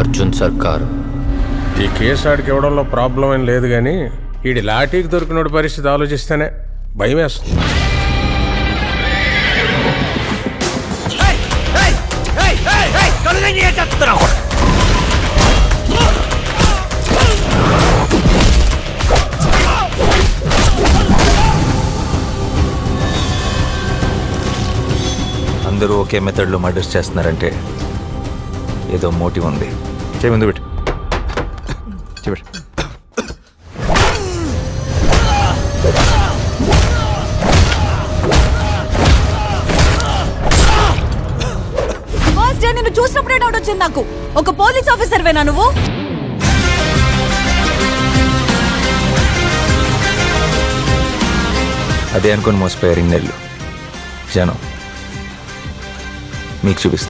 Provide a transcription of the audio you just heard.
అర్జున్ సర్కార్. ఈ కేసు ఆడికి ఇవ్వడంలో ప్రాబ్లం ఏం లేదు కానీ వీడి లాఠీకి దొరికినోడి పరిస్థితి ఆలోచిస్తేనే భయం వేస్తుంది. అందరూ ఒకే మెథడ్లో మర్డర్స్ చేస్తున్నారంటే ఏదో మోటివ్ ఉంది. చేయి ముందు పెట్టు. ఫస్ట్ డే నిన్ను చూసినప్పుడే డౌట్ వచ్చింది నాకు. ఒక పోలీస్ ఆఫీసర్ వేనా నువ్వు? అదే అనుకుని మోసపోయారు ఇన్నేళ్ళు. జనం మీకు చూపిస్తా.